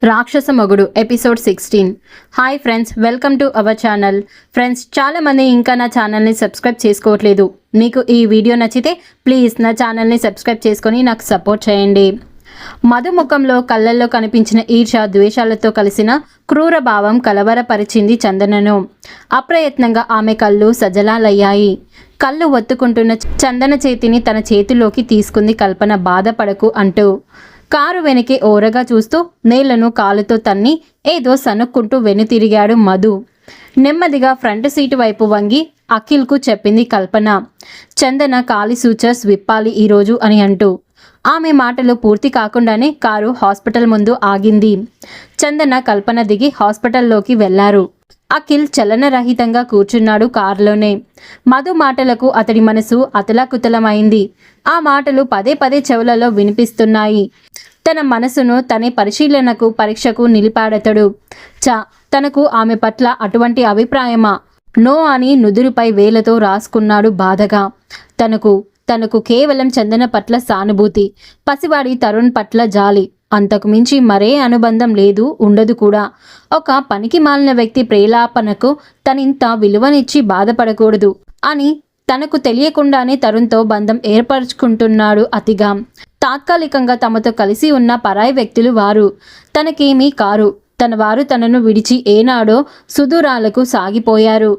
రాక్షస మొగుడు episode 16. Hi friends, welcome to our channel. Friends, చాలామంది ఇంకా నా ఛానల్ని సబ్స్క్రైబ్ చేసుకోవట్లేదు. మీకు ఈ వీడియో నచ్చితే ప్లీజ్ నా ఛానల్ని సబ్స్క్రైబ్ చేసుకొని నాకు సపోర్ట్ చేయండి. మధు ముఖంలో కళ్ళల్లో కనిపించిన ఈర్ష్య ద్వేషాలతో కలిసిన క్రూర భావం కలవరపరిచింది చందనను. అప్రయత్నంగా ఆమె కళ్ళు సజలాలయ్యాయి. కళ్ళు ఒత్తుకుంటున్న చందన చేతిని తన చేతిలోకి తీసుకుంది కల్పన. బాధపడకు అంటూ కారు వెనకే ఓరగా చూస్తూ నేలను కాలుతో తన్ని ఏదో సనుక్కుంటూ వెనుతిరిగాడు మధు. నెమ్మదిగా ఫ్రంట్ సీటు వైపు వంగి అఖిల్కు చెప్పింది కల్పన. చందన కాలి సూచర్స్ విప్పాలి ఈరోజు అని అంటూ. ఆమె మాటలు పూర్తి కాకుండానే కారు హాస్పిటల్ ముందు ఆగింది. చందన కల్పన దిగి హాస్పిటల్లోకి వెళ్లారు. అఖిల్ చలనరహితంగా కూర్చున్నాడు కారులోనే. మధు మాటలకు అతడి మనసు అతలాకుతలమైంది. ఆ మాటలు పదే పదే చెవులలో వినిపిస్తున్నాయి. తన మనసును తనే పరీక్షకు నిలిపాడతడు. తనకు ఆమె పట్ల అటువంటి అభిప్రాయమా? నో అని నుదురుపై వేలతో రాసుకున్నాడు బాధగా. తనకు కేవలం చందన పట్ల సానుభూతి, పసివాడి తరుణ్ పట్ల జాలి, అంతకు మించి మరే అనుబంధం లేదు, ఉండదు కూడా. ఒక పనికి మాలిన వ్యక్తి ప్రేలాపనకు తనింత విలువనిచ్చి బాధపడకూడదు అని తనకు తెలియకుండానే తరుణ్తో బంధం ఏర్పరచుకుంటున్నాడు అతిగా. తాత్కాలికంగా తమతో కలిసి ఉన్న పరాయి వ్యక్తులు వారు. తనకేమీ కారు. తన వారు తనను విడిచి ఏనాడో సుదూరాలకు సాగిపోయారు.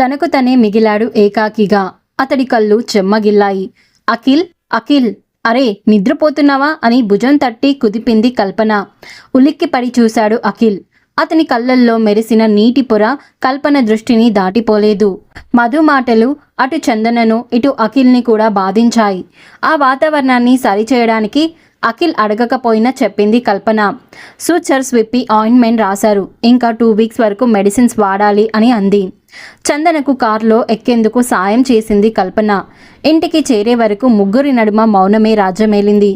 తనకు తనే మిగిలాడు ఏకాకిగా. అతడి కళ్ళు చెమ్మగిల్లాయి. అఖిల్, అఖిల్, అరే నిద్రపోతున్నావా అని భుజం తట్టి కుదిపింది కల్పన. ఉలిక్కిపడి చూశాడు అఖిల్. అతని కళ్ళల్లో మెరిసిన నీటి పొర కల్పన దృష్టిని దాటిపోలేదు. మధు మాటలు అటు చందనను ఇటు అఖిల్ని కూడా బాధించాయి. ఆ వాతావరణాన్ని సరిచేయడానికి అఖిల్ అడగకపోయినా చెప్పింది కల్పన. సూచర్స్ విప్పి ఆయింట్మెంట్ రాశారు. ఇంకా 2 వీక్స్ వరకు మెడిసిన్స్ వాడాలి అని అంది. చందనకు కారులో ఎక్కేందుకు సాయం చేసింది కల్పన. ఇంటికి చేరే వరకు ముగ్గురి నడుమ మౌనమే రాజ్యమేలింది.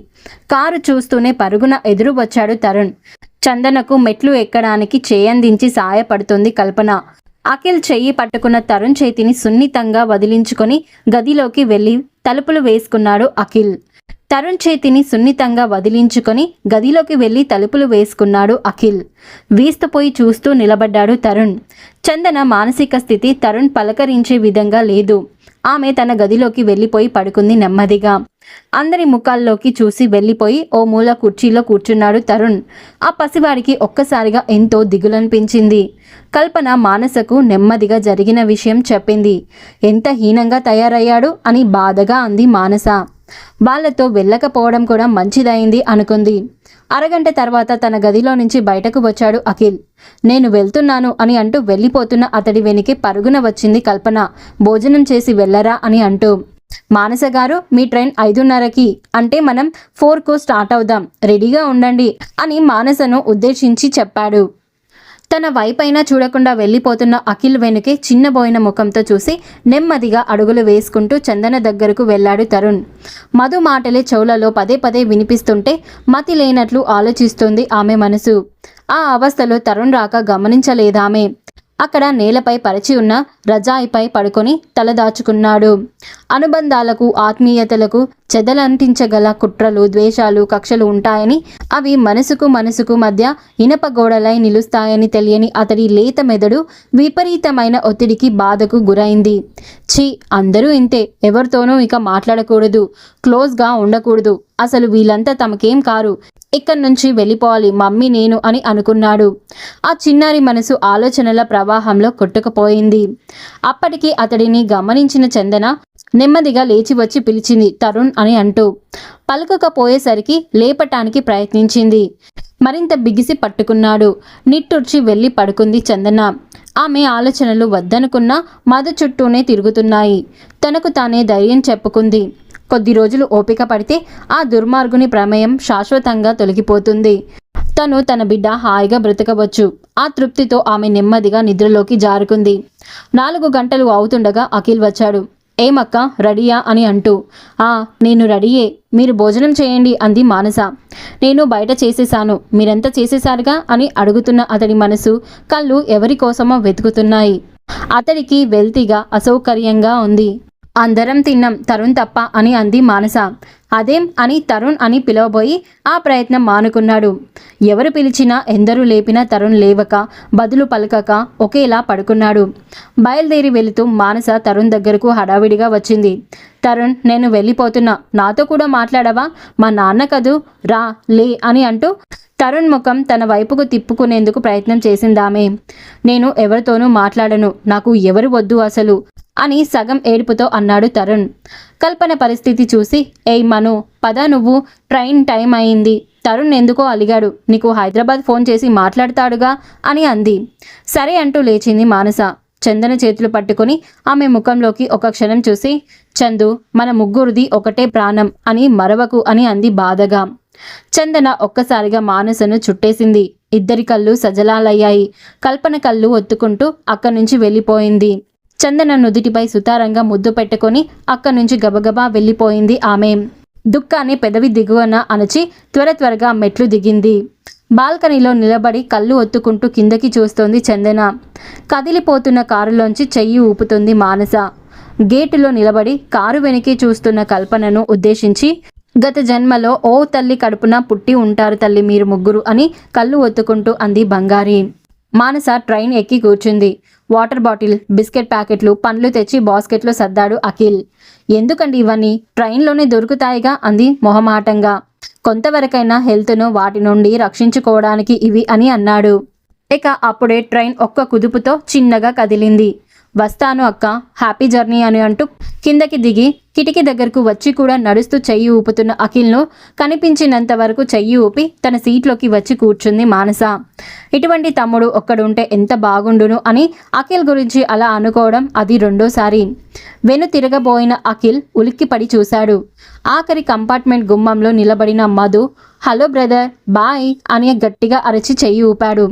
కారు చూస్తూనే పరుగున ఎదురు వచ్చాడు తరుణ్. చందనకు మెట్లు ఎక్కడానికి చేయందించి సాయపడుతుంది కల్పన. అఖిల్ చెయ్యి పట్టుకున్న తరుణ్ చేతిని సున్నితంగా వదిలించుకొని గదిలోకి వెళ్ళి తలుపులు వేసుకున్నాడు అఖిల్. తరుణ్ చేతిని సున్నితంగా వదిలించుకొని గదిలోకి వెళ్ళి తలుపులు వేసుకున్నాడు అఖిల్. వీస్తుపోయి చూస్తూ నిలబడ్డాడు తరుణ్. చందన మానసిక స్థితి తరుణ్ పలకరించే విధంగా లేదు. ఆమె తన గదిలోకి వెళ్ళిపోయి పడుకుంది నెమ్మదిగా. అందరి ముఖాల్లోకి చూసి వెళ్ళిపోయి ఓ మూల కుర్చీలో కూర్చున్నాడు తరుణ్. ఆ పసివాడికి ఒక్కసారిగా ఎంతో దిగులనిపించింది. కల్పన మానసకు నెమ్మదిగా జరిగిన విషయం చెప్పింది. ఎంత హీనంగా తయారయ్యాడు అని బాధగా అంది మానస. వాళ్లతో వెళ్ళకపోవడం కూడా మంచిదైంది అనుకుంది. అరగంట తర్వాత తన గదిలో నుంచి బయటకు వచ్చాడు అఖిల్. నేను వెళ్తున్నాను అని అంటూ వెళ్ళిపోతున్న అతడి వెనుకే పరుగున వచ్చింది కల్పన. భోజనం చేసి వెళ్ళరా అని అంటూ. మానస గారు, మీ ట్రైన్ 5:30కి, అంటే మనం 4కు స్టార్ట్ అవుదాం, రెడీగా ఉండండి అని మానసను ఉద్దేశించి చెప్పాడు. తన వైపైనా చూడకుండా వెళ్ళిపోతున్న అఖిల్ వెనుకే చిన్నబోయిన ముఖంతో చూసి నెమ్మదిగా అడుగులు వేసుకుంటూ చందన దగ్గరకు వెళ్ళాడు తరుణ్. మధు మాటలే చెవులలో పదే పదే వినిపిస్తుంటే మతి లేనట్లు ఆలోచిస్తుంది ఆమె మనసు. ఆ అవస్థలో తరుణ్ రాక గమనించలేదామె. అక్కడ నేలపై పరిచి ఉన్న రజాయిపై పడుకొని తలదాచుకున్నాడు. అనుబంధాలకు, ఆత్మీయతలకు చెదలంటించగల కుట్రలు, ద్వేషాలు, కక్షలు ఉంటాయని, అవి మనసుకు మధ్య ఇనప గోడలై నిలుస్తాయని తెలియని అతడి లేత మెదడు విపరీతమైన ఒత్తిడికి, బాధకు గురైంది. అందరూ ఇంతే, ఎవరితోనూ ఇక మాట్లాడకూడదు, క్లోజ్గా ఉండకూడదు, అసలు వీళ్ళంతా తమకేం కారు, ఇక్కడి నుంచి వెళ్ళిపోవాలి మమ్మీ నేను అని అనుకున్నాడు. ఆ చిన్నారి మనసు ఆలోచనల ప్రవాహంలో కొట్టుకుపోయింది. అప్పటికి అతడిని గమనించిన చందన నెమ్మదిగా లేచి వచ్చి పిలిచింది తరుణ్ అని అంటూ. పలుకకపోయేసరికి లేపటానికి ప్రయత్నించింది. మరింత బిగిసి పట్టుకున్నాడు. నిట్టూర్చి వెళ్ళి పడుకుంది చందన. ఆమె ఆలోచనలు వద్దనుకున్నా మధు చుట్టూనే తిరుగుతున్నాయి. తనకు తానే ధైర్యం చెప్పుకుంది. కొద్ది రోజులు ఓపిక పడితే ఆ దుర్మార్గుని ప్రమేయం శాశ్వతంగా తొలగిపోతుంది. తను తన బిడ్డ హాయిగా బ్రతకవచ్చు. ఆ తృప్తితో ఆమె నెమ్మదిగా నిద్రలోకి జారుకుంది. 4 గంటలు అవుతుండగా అఖిల్ వచ్చాడు. ఏమక్క, రెడీయా అని అంటూ. నేను రెడీయే, మీరు భోజనం చేయండి అంది మానస. నేను బయట చేసేశాను, మీరెంత చేసేశారుగా అని అడుగుతున్న అతడి మనసు, కళ్ళు ఎవరి కోసమో వెతుకుతున్నాయి. అతడికి వెల్తిగా, అసౌకర్యంగా ఉంది. అందరం తిన్నాం తరుణ్ తప్ప అని అంది మానస. అదేం అని తరుణ్ అని పిలవబోయి ఆ ప్రయత్నం మానుకున్నాడు. ఎవరు పిలిచినా ఎందరూ లేపినా తరుణ్ లేవక బదులు పలకక ఒకేలా పడుకున్నాడు. బయలుదేరి వెళుతూ మానస తరుణ్ దగ్గరకు హడావిడిగా వచ్చింది. తరుణ్, నేను వెళ్ళిపోతున్నా, నాతో కూడా మాట్లాడవా? మా నాన్న కదూ, రా లే అని అంటూ తరుణ్ ముఖం తన వైపుకు తిప్పుకునేందుకు ప్రయత్నం చేసిందామె. నేను ఎవరితోనూ మాట్లాడను, నాకు ఎవరు వద్దు అసలు అని సగం ఏడుపుతో అన్నాడు తరుణ్. కల్పన పరిస్థితి చూసి, ఏయ్ మను, పద, నువ్వు ట్రైన్ టైం అయింది. తరుణ్ ఎందుకో అలిగాడు, నీకు హైదరాబాద్ ఫోన్ చేసి మాట్లాడతాడుగా అని అంది. సరే అంటూ లేచింది మానస. చందన చేతులు పట్టుకుని ఆమె ముఖంలోకి ఒక క్షణం చూసి, చందు, మన ముగ్గురిది ఒకటే ప్రాణం అని మరవకు అని అంది బాధగా. చందన ఒక్కసారిగా మానసను చుట్టేసింది. ఇద్దరి కళ్ళు సజలాలయ్యాయి. కల్పన కళ్ళు ఒత్తుకుంటూ అక్కడి నుంచి వెళ్ళిపోయింది. చందన నుదుటిపై సుతారంగా ముద్దు పెట్టుకొని అక్కడి నుంచి గబగబా వెళ్ళిపోయింది ఆమె. దుఃఖాన్ని పెదవి దిగువన అణచి త్వరగా మెట్లు దిగింది. బాల్కనీలో నిలబడి కళ్ళు ఒత్తుకుంటూ కిందకి చూస్తోంది చందన. కదిలిపోతున్న కారులోంచి చెయ్యి ఊపుతుంది మానస. గేటులో నిలబడి కారు వెనకే చూస్తున్న కల్పనను ఉద్దేశించి, గత జన్మలో ఓ తల్లి కడుపున పుట్టి ఉంటారు తల్లి మీరు ముగ్గురు అని కళ్ళు ఒత్తుకుంటూ అంది బంగారి. మానస ట్రైన్ ఎక్కి కూర్చుంది. వాటర్ బాటిల్, బిస్కెట్ ప్యాకెట్లు, పండ్లు తెచ్చి బాస్కెట్లో సర్దాడు అఖిల్. ఎందుకండి ఇవన్నీ? ట్రైన్లోనే దొరుకుతాయిగా అంది మొహమాటంగా. కొంతవరకైనా హెల్త్ను వాటి నుండి రక్షించుకోవడానికి ఇవి అని అన్నాడు. ఇక అప్పుడే ట్రైన్ ఒక్క కుదుపుతో చిన్నగా కదిలింది. వస్తాను అక్క, హ్యాపీ జర్నీ అని అంటూ కిందకి దిగి కిటికీ దగ్గరకు వచ్చి కూడా నడుస్తూ చెయ్యి ఊపుతున్న అఖిల్ను కనిపించినంత వరకు చెయ్యి ఊపి తన సీట్లోకి వచ్చి కూర్చుంది మానస. ఇటువంటి తమ్ముడు ఒక్కడుంటే ఎంత బాగుండును అని అఖిల్ గురించి అలా అనుకోవడం అది రెండోసారి. వెను తిరగబోయిన అఖిల్ ఉలిక్కిపడి చూశాడు. ఆఖరి కంపార్ట్మెంట్ గుమ్మంలో నిలబడిన మధు, హలో బ్రదర్, బాయ్ అని గట్టిగా అరచి చెయ్యి ఊపాడు.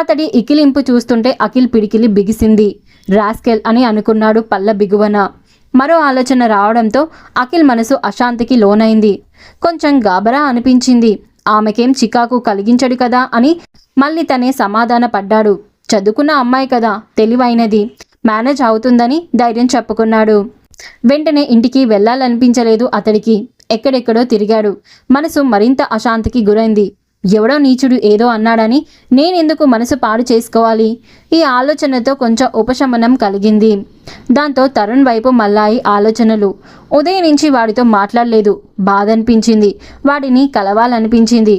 అతడి ఇకిలింపు చూస్తుంటే అఖిల్ పిడికిలి బిగిసింది. రాస్కెల్ అని అనుకున్నాడు పళ్ళ బిగువన. మరో ఆలోచన రావడంతో అఖిల్ మనసు అశాంతికి లోనైంది. కొంచెం గాబరా అనిపించింది. ఆమెకేం చికాకు కలిగించడు కదా అని మళ్ళీ తనే సమాధాన పడ్డాడు. చదువుకున్న అమ్మాయి కదా, తెలివైనది, మేనేజ్ అవుతుందని ధైర్యం చెప్పుకున్నాడు. వెంటనే ఇంటికి వెళ్ళాలనిపించలేదు అతడికి. ఎక్కడెక్కడో తిరిగాడు. మనసు మరింత అశాంతికి గురైంది. ఎవడో నీచుడు ఏదో అన్నాడని నేనెందుకు మనసు పాడు చేసుకోవాలి? ఈ ఆలోచనతో కొంచెం ఉపశమనం కలిగింది. దాంతో తరుణ్ వైపు మళ్ళాయి ఆలోచనలు. ఉదయం నుంచి వాడితో మాట్లాడలేదు. బాధ అనిపించింది. వాడిని కలవాలనిపించింది.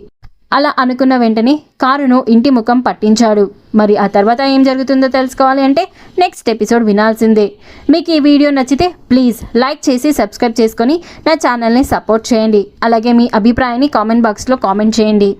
అలా అనుకున్న వెంటనే కారును ఇంటి ముఖం పట్టించాడు. మరి ఆ తర్వాత ఏం జరుగుతుందో తెలుసుకోవాలి అంటే నెక్స్ట్ ఎపిసోడ్ వినాల్సిందే. మీకు ఈ వీడియో నచ్చితే ప్లీజ్ లైక్ చేసి సబ్స్క్రైబ్ చేసుకొని నా ఛానల్ని సపోర్ట్ చేయండి. అలాగే మీ అభిప్రాయాన్ని కామెంట్ బాక్స్లో కామెంట్ చేయండి.